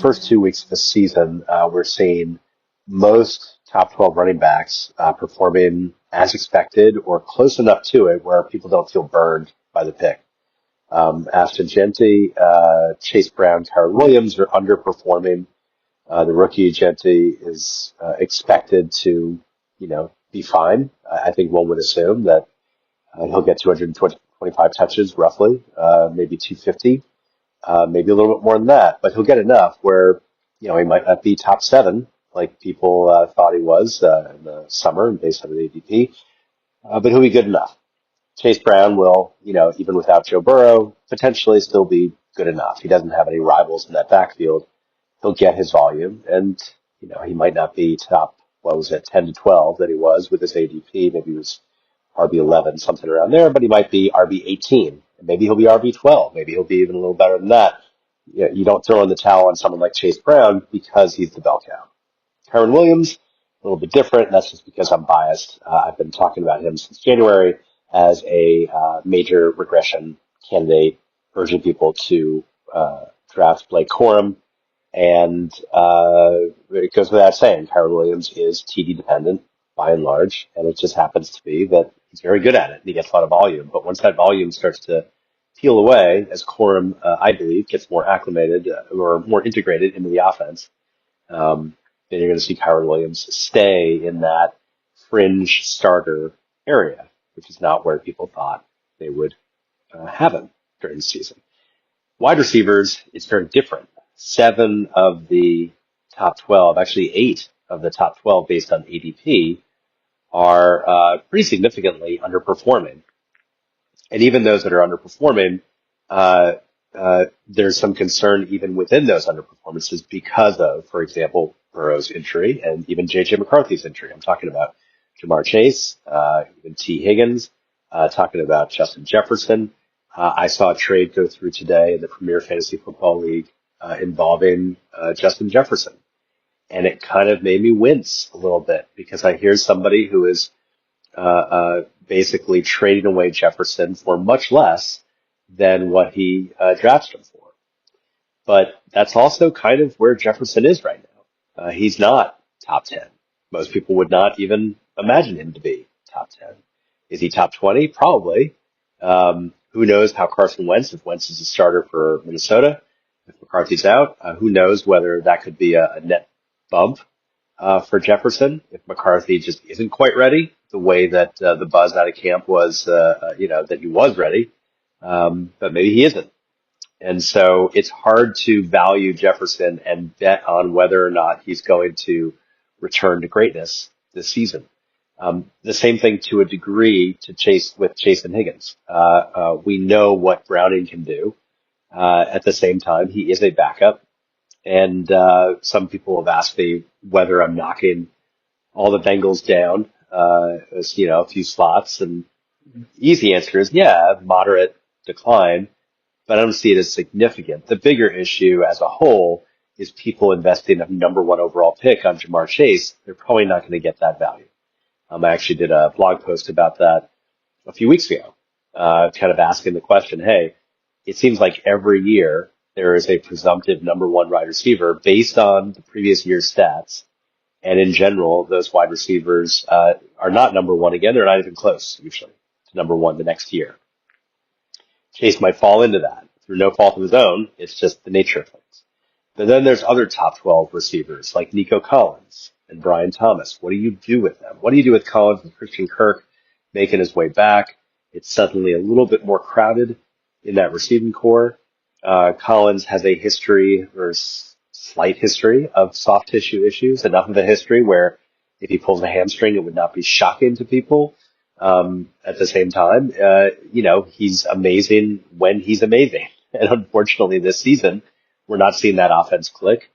first 2 weeks of the season, we're seeing most top 12 running backs performing as expected or close enough to it where people don't feel burned by the pick. Ashton Genty, Chase Brown, Kyron Williams are underperforming. The rookie Genty is expected to, be fine. I think one would assume that he'll get 225 touches roughly, maybe 250, maybe a little bit more than that, but he'll get enough where, he might not be top 7 like people thought he was in the summer based on the ADP, but he'll be good enough. Chase Brown will, even without Joe Burrow, potentially still be good enough. He doesn't have any rivals in that backfield. He'll get his volume, and, he might not be top, 10 to 12 that he was with his ADP. Maybe he was RB11, something around there, but he might be RB18. Maybe he'll be RB12. Maybe he'll be even a little better than that. You don't throw in the towel on someone like Chase Brown because he's the bell cow. Kyron Williams, a little bit different, and that's just because I'm biased. I've been talking about him since January as a major regression candidate, urging people to draft Blake Corum. And it goes without saying, Kyron Williams is TD dependent by and large, and it just happens to be that he's very good at it, and he gets a lot of volume. But once that volume starts to peel away, as Corum, I believe, gets more acclimated or more integrated into the offense, then you're going to see Kyron Williams stay in that fringe starter area, which is not where people thought they would have him during the season. Wide receivers, it's very different. 7 of the top 12, actually 8 of the top 12 based on ADP are pretty significantly underperforming. And even those that are underperforming, there's some concern even within those underperformances because of, for example, Burrow's injury and even J.J. McCarthy's injury. I'm talking about Jamar Chase, even T. Higgins, talking about Justin Jefferson. I saw a trade go through today in the Premier Fantasy Football League involving Justin Jefferson. And it kind of made me wince a little bit because I hear somebody who is basically trading away Jefferson for much less than what he drafted him for. But that's also kind of where Jefferson is right now. He's not top 10. Most people would not even imagine him to be top 10. Is he top 20? Probably. Who knows how Carson Wentz, if Wentz is a starter for Minnesota, if McCarthy's out, who knows whether that could be a net bump for Jefferson if McCarthy just isn't quite ready the way that the buzz out of camp was, that he was ready. But maybe he isn't. And so it's hard to value Jefferson and bet on whether or not he's going to return to greatness this season. The same thing to a degree with Chase and Higgins. We know what Browning can do. At the same time, he is a backup. And some people have asked me whether I'm knocking all the Bengals down, a few slots. And easy answer is, yeah, moderate decline, but I don't see it as significant. The bigger issue as a whole is people investing a number 1 overall pick on Jamar Chase. They're probably not going to get that value. I actually did a blog post about that a few weeks ago, kind of asking the question, hey, it seems like every year there is a presumptive number 1 wide receiver based on the previous year's stats. And in general, those wide receivers are not number 1 again. They're not even close, usually, to number 1 the next year. Chase might fall into that through no fault of his own. It's just the nature of things. But then there's other top 12 receivers like Nico Collins and Brian Thomas. What do you do with them? What do you do with Collins and Christian Kirk making his way back? It's suddenly a little bit more crowded in that receiving core. Collins has a history or slight history of soft tissue issues, enough of a history where if he pulls a hamstring, it would not be shocking to people. At the same time, he's amazing when he's amazing. And unfortunately this season, we're not seeing that offense click.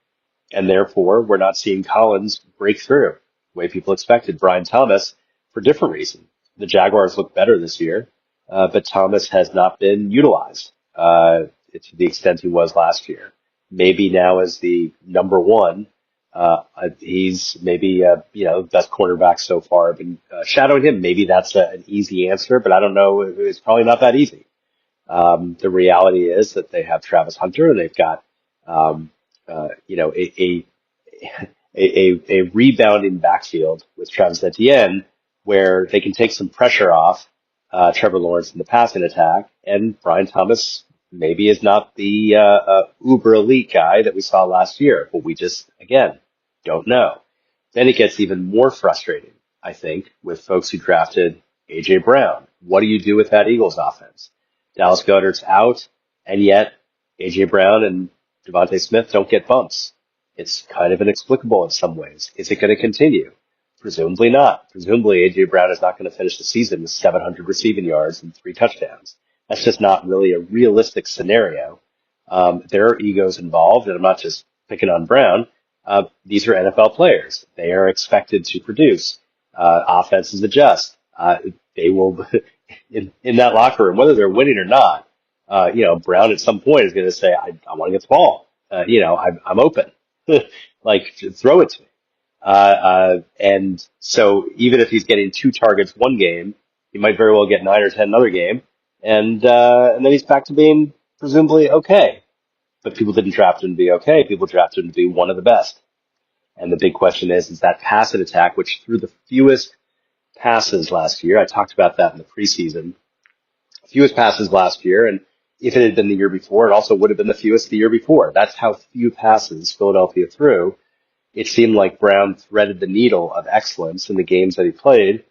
And therefore, we're not seeing Collins break through the way people expected. Brian Thomas, for different reasons. The Jaguars look better this year, but Thomas has not been utilized to the extent he was last year. Maybe now as the number 1, he's maybe best cornerback so far. I've been shadowing him. Maybe that's an easy answer, but I don't know. It's probably not that easy. The reality is that they have Travis Hunter and they've got a rebounding backfield with Travis Etienne where they can take some pressure off Trevor Lawrence in the passing attack, and Brian Thomas maybe is not the uber elite guy that we saw last year, but we just, again, don't know. Then it gets even more frustrating, I think, with folks who drafted A.J. Brown. What do you do with that Eagles offense? Dallas Goedert's out, and yet A.J. Brown and Devontae Smith don't get bumps. It's kind of inexplicable in some ways. Is it going to continue? Presumably not. Presumably A.J. Brown is not going to finish the season with 700 receiving yards and 3 touchdowns. That's just not really a realistic scenario. There are egos involved, and I'm not just picking on Brown. These are NFL players. They are expected to produce. Offenses adjust. They will, in that locker room, whether they're winning or not, Brown at some point is going to say, I want to get the ball. I'm open. Like, throw it to me. And so even if he's getting 2 targets one game, he might very well get 9 or 10 another game. And then he's back to being presumably okay. But people didn't draft him to be okay. People drafted him to be one of the best. And the big question is that passing attack, which threw the fewest passes last year. I talked about that in the preseason. Fewest passes last year. And if it had been the year before, it also would have been the fewest the year before. That's how few passes Philadelphia threw. It seemed like Brown threaded the needle of excellence in the games that he played.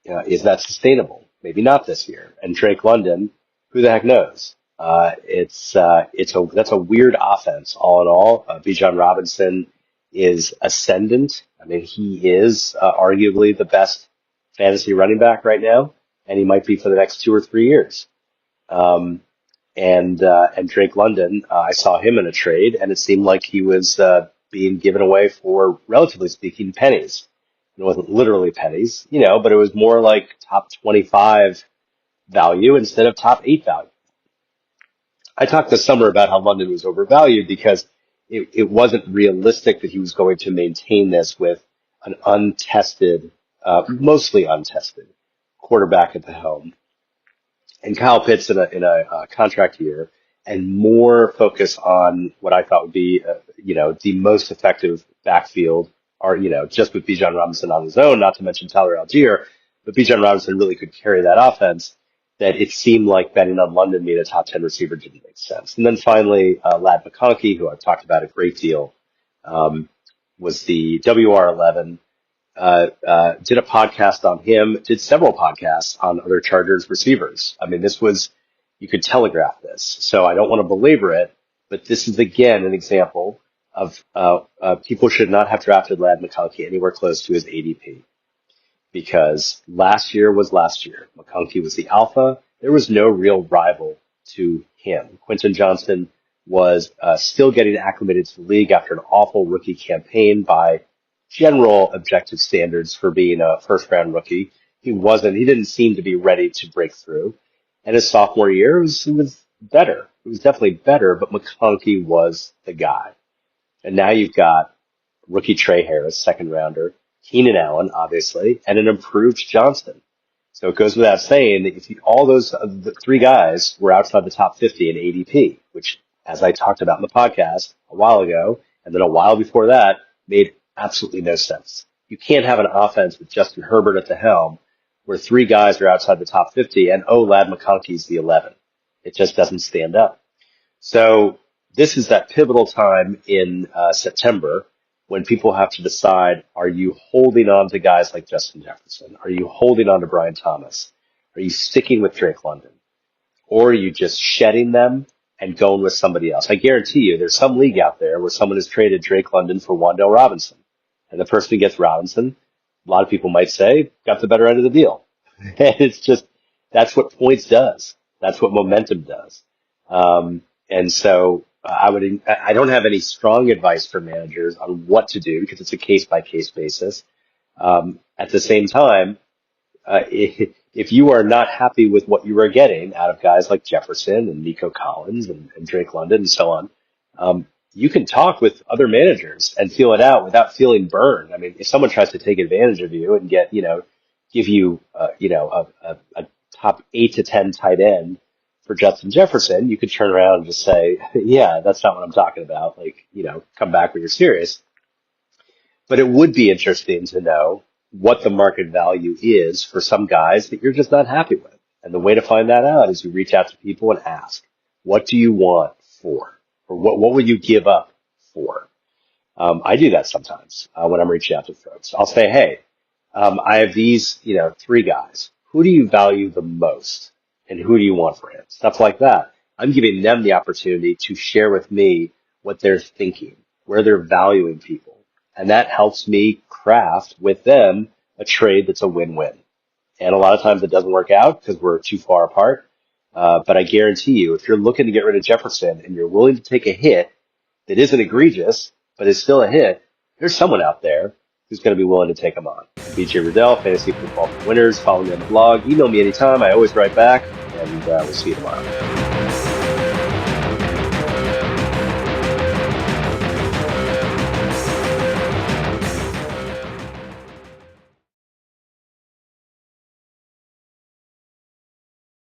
Is that sustainable? Maybe not this year. And Drake London, who the heck knows? That's a weird offense all in all. Bijan Robinson is ascendant. I mean, he is arguably the best fantasy running back right now, and he might be for the next 2 or 3 years. And Drake London, I saw him in a trade, and it seemed like he was being given away for, relatively speaking, pennies. It wasn't literally pennies, but it was more like top 25 value instead of top 8 value. I talked this summer about how London was overvalued because it wasn't realistic that he was going to maintain this with an untested, mostly untested quarterback at the helm. And Kyle Pitts in a contract year, and more focus on what I thought would be, the most effective backfield, or, just with Bijan Robinson on his own, not to mention Tyler Algier, but Bijan Robinson really could carry that offense, that it seemed like betting on London being a top 10 receiver didn't make sense. And then finally, Ladd McConkey, who I've talked about a great deal, was the WR11. Did a podcast on him, did several podcasts on other Chargers receivers. I mean, you could telegraph this, so I don't want to belabor it, but this is again an example of people should not have drafted Ladd McConkey anywhere close to his ADP, because last year was last year. McConkey was the alpha. There was no real rival to him. Quentin Johnston was still getting acclimated to the league after an awful rookie campaign by general objective standards for being a first-round rookie. He didn't seem to be ready to break through. And his sophomore year, it was better. It was definitely better, but McConkey was the guy. And now you've got rookie Trey Harris, second rounder, Keenan Allen, obviously, and an improved Johnston. So it goes without saying that if all those the 3 guys were outside the top 50 in ADP, which, as I talked about in the podcast a while ago, and then a while before that, made absolutely no sense. You can't have an offense with Justin Herbert at the helm where 3 guys are outside the top 50 and, Ladd McConkey's the 11. It just doesn't stand up. So this is that pivotal time in September when people have to decide, are you holding on to guys like Justin Jefferson? Are you holding on to Brian Thomas? Are you sticking with Drake London? Or are you just shedding them and going with somebody else? I guarantee you there's some league out there where someone has traded Drake London for Wan'Dale Robinson. And the person who gets Robinson, a lot of people might say, got the better end of the deal. And it's just, that's what points does. That's what momentum does. And so I don't have any strong advice for managers on what to do because it's a case by case basis. At the same time, if you are not happy with what you are getting out of guys like Jefferson and Nico Collins and Drake London and so on, you can talk with other managers and feel it out without feeling burned. I mean, if someone tries to take advantage of you and give you, a top 8 to 10 tight end For Justin Jefferson, you could turn around and just say, yeah, that's not what I'm talking about. Like, come back when you're serious. But it would be interesting to know what the market value is for some guys that you're just not happy with. And the way to find that out is you reach out to people and ask, what do you want for? Or what would you give up for? I do that sometimes when I'm reaching out to folks. I'll say, hey, I have these, 3 guys. Who do you value the most? And who do you want for him? Stuff like that. I'm giving them the opportunity to share with me what they're thinking, where they're valuing people. And that helps me craft with them a trade that's a win-win. And a lot of times it doesn't work out because we're too far apart. But I guarantee you, if you're looking to get rid of Jefferson and you're willing to take a hit that isn't egregious, but is still a hit, there's someone out there who's going to be willing to take them on. BJ Riddell, Fantasy Football for Winners. Follow me on the blog. Email me anytime. I always write back. And we'll see you tomorrow.